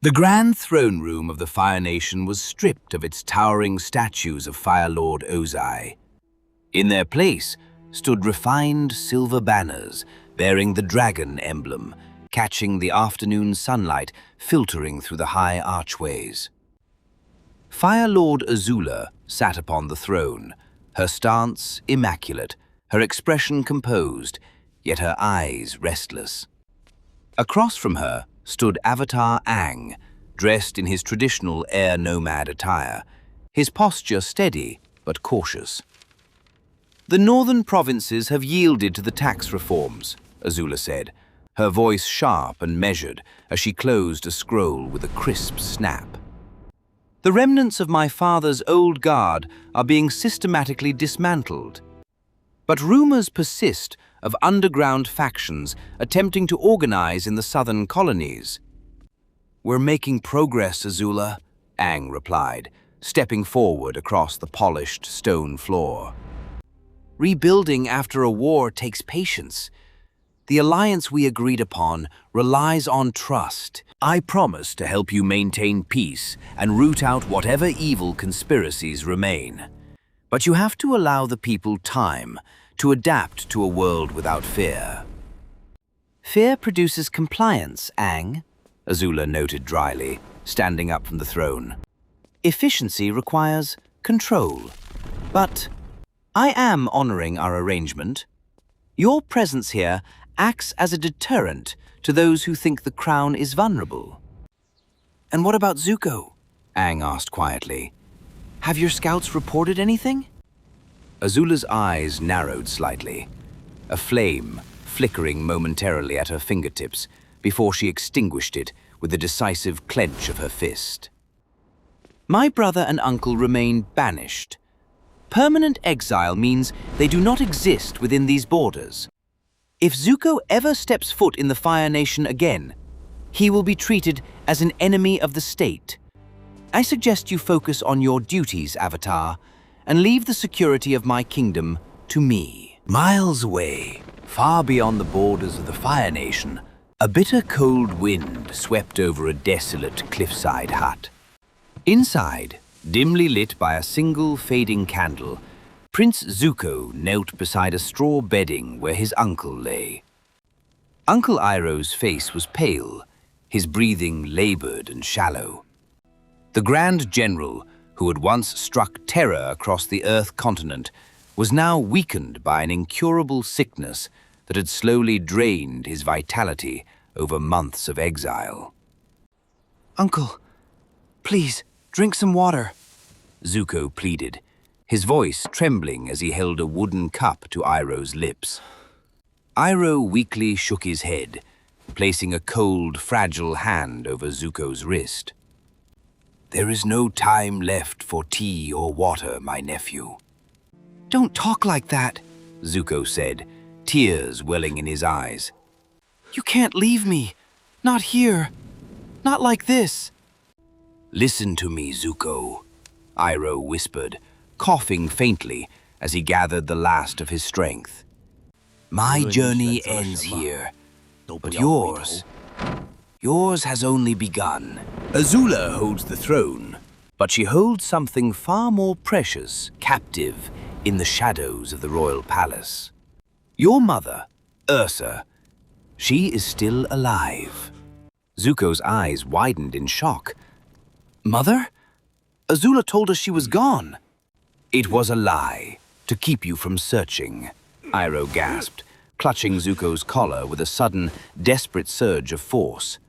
The grand throne room of the Fire Nation was stripped of its towering statues of Fire Lord Ozai. In their place stood refined silver banners bearing the dragon emblem, catching the afternoon sunlight filtering through the high archways. Fire Lord Azula sat upon the throne, her stance immaculate, her expression composed, yet her eyes restless. Across from her stood Avatar Aang, dressed in his traditional air nomad attire, his posture steady but cautious. "The northern provinces have yielded to the tax reforms," Azula said, her voice sharp and measured as she closed a scroll with a crisp snap. "The remnants of my father's old guard are being systematically dismantled. But rumors persist of underground factions attempting to organize in the southern colonies." "We're making progress, Azula," Aang replied, stepping forward across the polished stone floor. "Rebuilding after a war takes patience. The alliance we agreed upon relies on trust. I promise to help you maintain peace and root out whatever evil conspiracies remain. But you have to allow the people time to adapt to a world without fear." "Fear produces compliance, Aang," Azula noted dryly, standing up from the throne. "Efficiency requires control. But I am honoring our arrangement. Your presence here acts as a deterrent to those who think the crown is vulnerable." "And what about Zuko?" Aang asked quietly. "Have your scouts reported anything?" Azula's eyes narrowed slightly, a flame flickering momentarily at her fingertips before she extinguished it with a decisive clench of her fist. "My brother and uncle remain banished. Permanent exile means they do not exist within these borders. If Zuko ever steps foot in the Fire Nation again, he will be treated as an enemy of the state. I suggest you focus on your duties, Avatar, and leave the security of my kingdom to me." Miles away, far beyond the borders of the Fire Nation, a bitter cold wind swept over a desolate cliffside hut. Inside, dimly lit by a single fading candle, Prince Zuko knelt beside a straw bedding where his uncle lay. Uncle Iroh's face was pale, his breathing labored and shallow. The Grand General, who had once struck terror across the Earth continent, was now weakened by an incurable sickness that had slowly drained his vitality over months of exile. "Uncle, please, drink some water," Zuko pleaded, his voice trembling as he held a wooden cup to Iroh's lips. Iroh weakly shook his head, placing a cold, fragile hand over Zuko's wrist. "There is no time left for tea or water, my nephew." "Don't talk like that," Zuko said, tears welling in his eyes. "You can't leave me. Not here. Not like this." "Listen to me, Zuko," Iroh whispered, coughing faintly as he gathered the last of his strength. "My journey ends here, but yours has only begun. Azula holds the throne, but she holds something far more precious, captive in the shadows of the royal palace. Your mother, Ursa, she is still alive." Zuko's eyes widened in shock. "Mother? Azula told us she was gone." "It was a lie, to keep you from searching," Iroh gasped, clutching Zuko's collar with a sudden, desperate surge of force.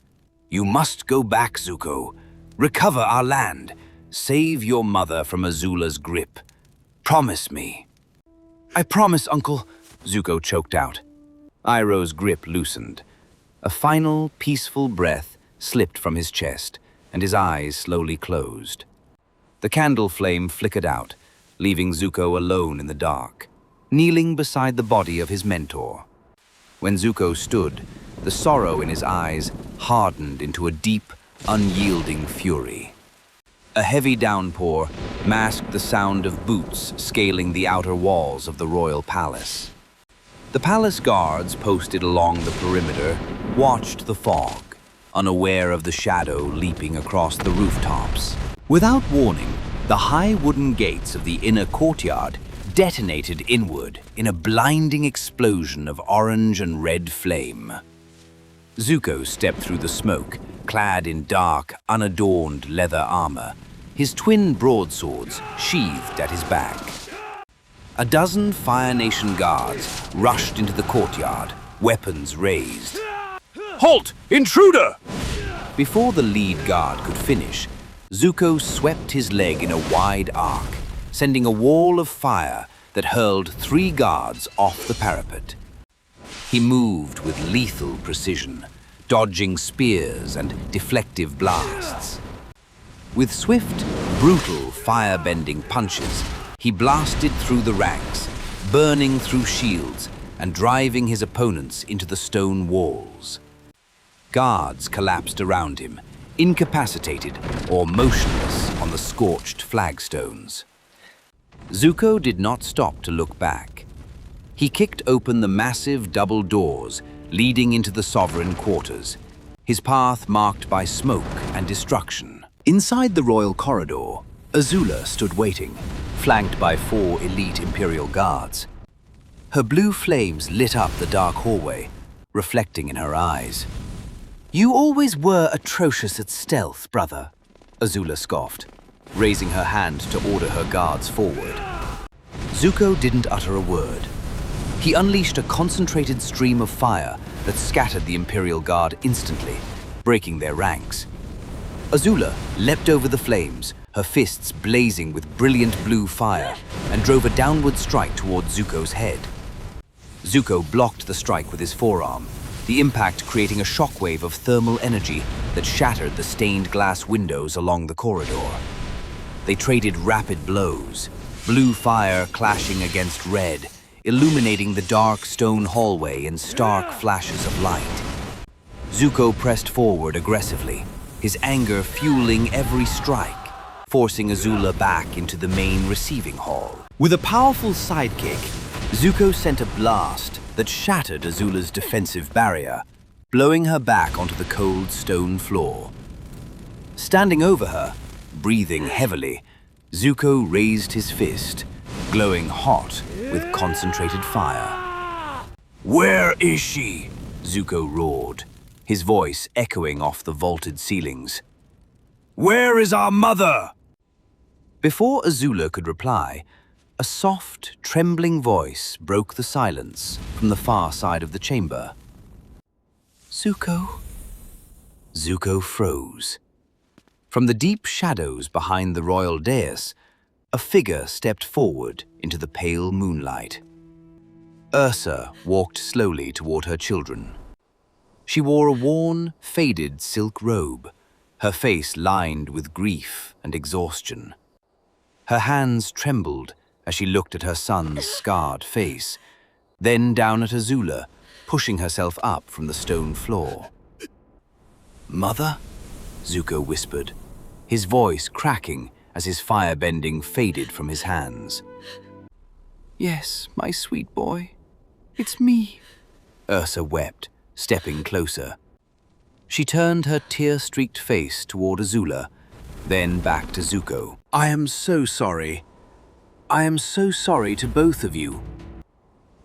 "You must go back, Zuko. Recover our land. Save your mother from Azula's grip. Promise me." "I promise, Uncle," Zuko choked out. Iroh's grip loosened. A final, peaceful breath slipped from his chest, and his eyes slowly closed. The candle flame flickered out, leaving Zuko alone in the dark, kneeling beside the body of his mentor. When Zuko stood, the sorrow in his eyes hardened into a deep, unyielding fury. A heavy downpour masked the sound of boots scaling the outer walls of the royal palace. The palace guards posted along the perimeter watched the fog, unaware of the shadow leaping across the rooftops. Without warning, the high wooden gates of the inner courtyard detonated inward in a blinding explosion of orange and red flame. Zuko stepped through the smoke, clad in dark, unadorned leather armor, his twin broadswords sheathed at his back. A dozen Fire Nation guards rushed into the courtyard, weapons raised. Halt! Intruder! Before the lead guard could finish, Zuko swept his leg in a wide arc, sending a wall of fire that hurled 3 guards off the parapet. He moved with lethal precision, dodging spears and deflective blasts. With swift, brutal, fire-bending punches, he blasted through the ranks, burning through shields and driving his opponents into the stone walls. Guards collapsed around him, incapacitated or motionless on the scorched flagstones. Zuko did not stop to look back. He kicked open the massive double doors leading into the sovereign quarters, his path marked by smoke and destruction. Inside the royal corridor, Azula stood waiting, flanked by 4 elite Imperial guards. Her blue flames lit up the dark hallway, reflecting in her eyes. "You always were atrocious at stealth, brother," Azula scoffed, raising her hand to order her guards forward. Zuko didn't utter a word. He unleashed a concentrated stream of fire that scattered the Imperial Guard instantly, breaking their ranks. Azula leapt over the flames, her fists blazing with brilliant blue fire, and drove a downward strike toward Zuko's head. Zuko blocked the strike with his forearm, the impact creating a shockwave of thermal energy that shattered the stained glass windows along the corridor. They traded rapid blows, blue fire clashing against red, illuminating the dark stone hallway in stark flashes of light. Zuko pressed forward aggressively, his anger fueling every strike, forcing Azula back into the main receiving hall. With a powerful sidekick, Zuko sent a blast that shattered Azula's defensive barrier, blowing her back onto the cold stone floor. Standing over her, breathing heavily, Zuko raised his fist, glowing hot with concentrated fire. "Where is she?" Zuko roared, his voice echoing off the vaulted ceilings. "Where is our mother?" Before Azula could reply, a soft, trembling voice broke the silence from the far side of the chamber. "Zuko?" Zuko froze. From the deep shadows behind the royal dais, a figure stepped forward into the pale moonlight. Ursa walked slowly toward her children. She wore a worn, faded silk robe, her face lined with grief and exhaustion. Her hands trembled as she looked at her son's scarred face, then down at Azula, pushing herself up from the stone floor. "Mother?" Zuko whispered, his voice cracking as his firebending faded from his hands. "Yes, my sweet boy. It's me," Ursa wept, stepping closer. She turned her tear-streaked face toward Azula, then back to Zuko. "I am so sorry. I am so sorry to both of you."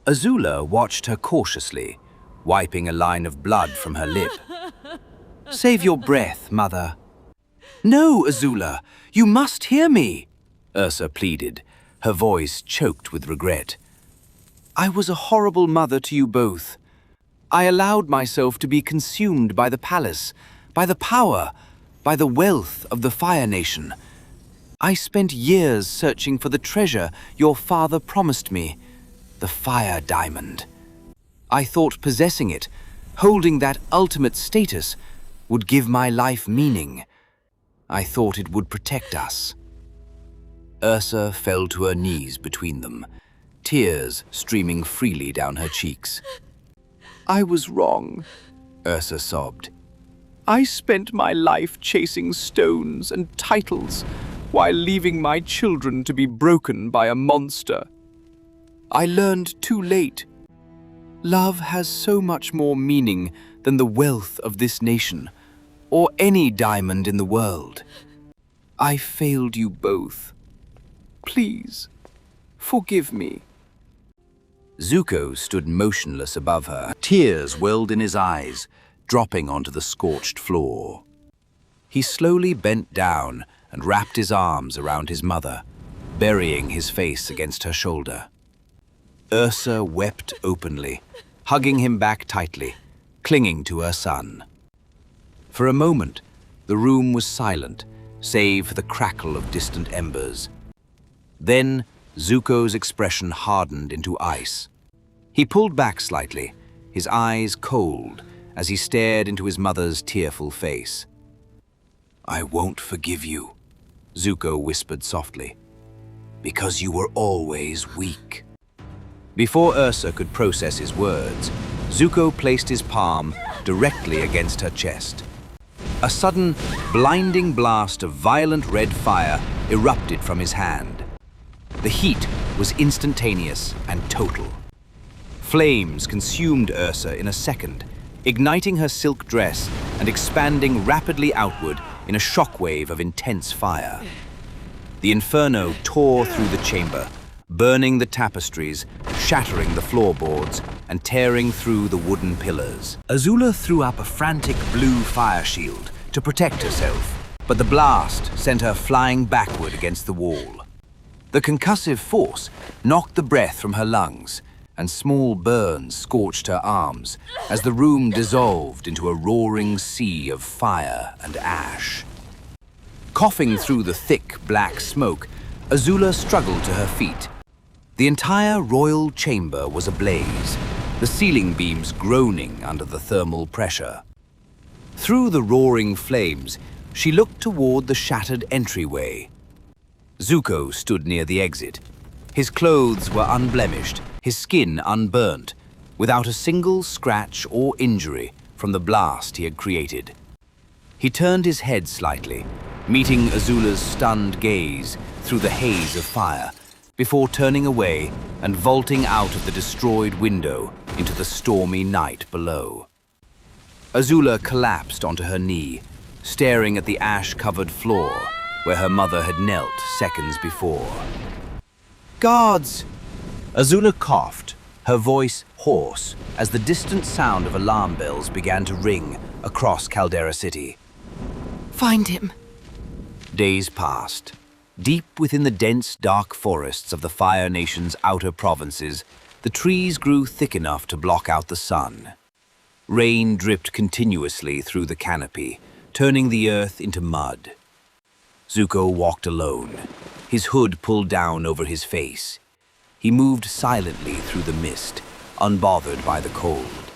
Azula watched her cautiously, wiping a line of blood from her lip. "Save your breath, Mother." "No, Azula, you must hear me," Ursa pleaded, her voice choked with regret. "I was a horrible mother to you both. I allowed myself to be consumed by the palace, by the power, by the wealth of the Fire Nation. I spent years searching for the treasure your father promised me, the Fire Diamond. I thought possessing it, holding that ultimate status, would give my life meaning. I thought it would protect us." Ursa fell to her knees between them, tears streaming freely down her cheeks. "I was wrong," Ursa sobbed. "I spent my life chasing stones and titles while leaving my children to be broken by a monster. I learned too late. Love has so much more meaning than the wealth of this nation or any diamond in the world. I failed you both. Please, forgive me. Zuko stood motionless above her. Tears welled in his eyes, dropping onto the scorched floor. He slowly bent down and wrapped his arms around his mother, burying his face against her shoulder. Ursa wept openly, hugging him back tightly, clinging to her son. For a moment, the room was silent, save for the crackle of distant embers. Then, Zuko's expression hardened into ice. He pulled back slightly, his eyes cold, as he stared into his mother's tearful face. "I won't forgive you," Zuko whispered softly, "because you were always weak." Before Ursa could process his words, Zuko placed his palm directly against her chest. A sudden, blinding blast of violent red fire erupted from his hand. The heat was instantaneous and total. Flames consumed Ursa in a second, igniting her silk dress and expanding rapidly outward in a shockwave of intense fire. The inferno tore through the chamber, burning the tapestries, shattering the floorboards, and tearing through the wooden pillars. Azula threw up a frantic blue fire shield to protect herself, but the blast sent her flying backward against the wall. The concussive force knocked the breath from her lungs, and small burns scorched her arms as the room dissolved into a roaring sea of fire and ash. Coughing through the thick, black smoke, Azula struggled to her feet. The entire royal chamber was ablaze, the ceiling beams groaning under the thermal pressure. Through the roaring flames, she looked toward the shattered entryway. Zuko stood near the exit. His clothes were unblemished, his skin unburnt, without a single scratch or injury from the blast he had created. He turned his head slightly, meeting Azula's stunned gaze through the haze of fire, before turning away and vaulting out of the destroyed window into the stormy night below. Azula collapsed onto her knee, staring at the ash-covered floor where her mother had knelt seconds before. "Guards!" Azula coughed, her voice hoarse as the distant sound of alarm bells began to ring across Caldera City. Find him. Days passed. Deep within the dense, dark forests of the Fire Nation's outer provinces, the trees grew thick enough to block out the sun. Rain dripped continuously through the canopy, turning the earth into mud. Zuko walked alone, his hood pulled down over his face. He moved silently through the mist, unbothered by the cold.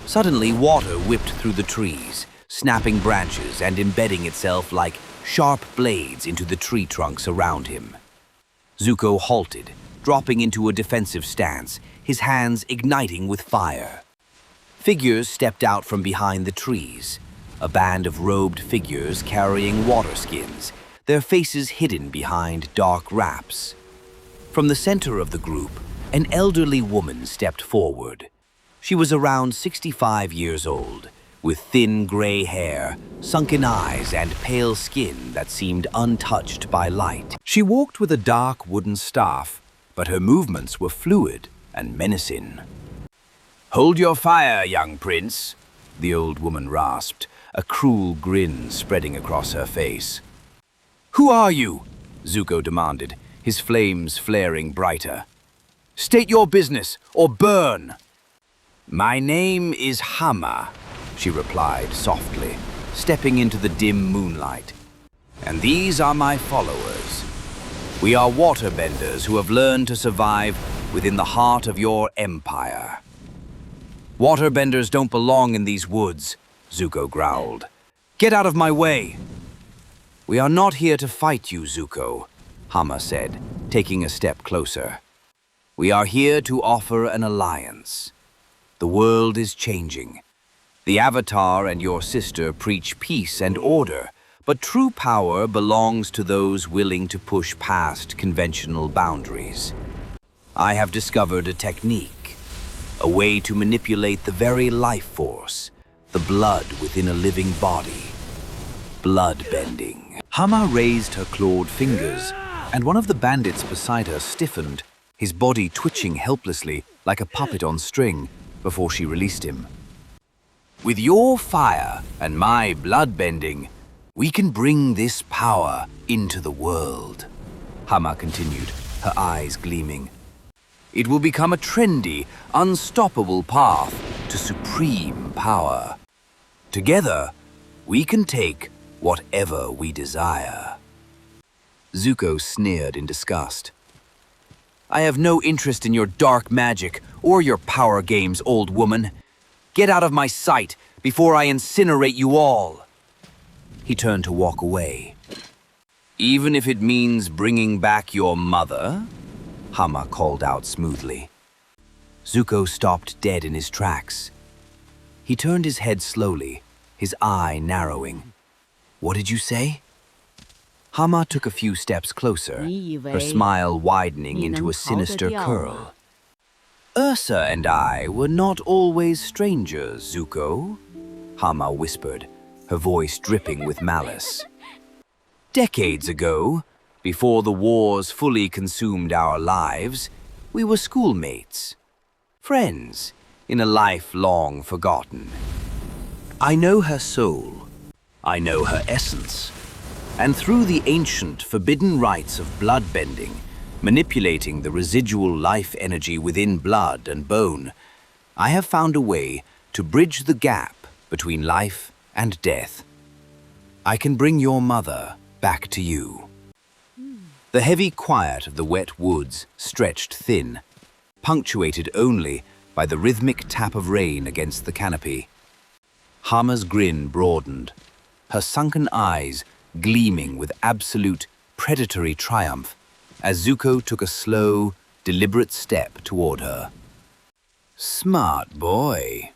Suddenly, water whipped through the trees, snapping branches and embedding itself like sharp blades into the tree trunks around him. Zuko halted, dropping into a defensive stance, his hands igniting with fire. Figures stepped out from behind the trees, a band of robed figures carrying water skins, their faces hidden behind dark wraps. From the center of the group, an elderly woman stepped forward. She was around 65 years old, with thin gray hair, sunken eyes, and pale skin that seemed untouched by light. She walked with a dark wooden staff, but her movements were fluid and menacing. "Hold your fire, young prince," the old woman rasped, a cruel grin spreading across her face. "Who are you?" Zuko demanded, his flames flaring brighter. "State your business, or burn!" "My name is Hama," she replied softly, stepping into the dim moonlight. "And these are my followers. We are waterbenders who have learned to survive within the heart of your empire." "Waterbenders don't belong in these woods," Zuko growled. "Get out of my way!" "We are not here to fight you, Zuko," Hama said, taking a step closer. "We are here to offer an alliance. The world is changing. The Avatar and your sister preach peace and order, but true power belongs to those willing to push past conventional boundaries. I have discovered a technique, a way to manipulate the very life force, the blood within a living body. Blood-bending. Hama raised her clawed fingers, and one of the bandits beside her stiffened, his body twitching helplessly like a puppet on string, before she released him. With your fire and my blood-bending, we can bring this power into the world, Hama continued, her eyes gleaming. It will become a trendy, unstoppable path to supreme power. Together, we can take whatever we desire. Zuko sneered in disgust. I have no interest in your dark magic or your power games, old woman. Get out of my sight before I incinerate you all. He turned to walk away. Even if it means bringing back your mother? Hama called out smoothly. Zuko stopped dead in his tracks. He turned his head slowly, his eye narrowing. What did you say? Hama took a few steps closer, her smile widening into a sinister curl. Ursa and I were not always strangers, Zuko, Hama whispered, her voice dripping with malice. Decades ago, before the wars fully consumed our lives, we were schoolmates, friends in a life long forgotten. I know her soul, I know her essence, and through the ancient forbidden rites of bloodbending, manipulating the residual life energy within blood and bone, I have found a way to bridge the gap between life and death. I can bring your mother back to you. The heavy quiet of the wet woods stretched thin, punctuated only by the rhythmic tap of rain against the canopy. Hama's grin broadened, her sunken eyes gleaming with absolute predatory triumph as Zuko took a slow, deliberate step toward her. Smart boy,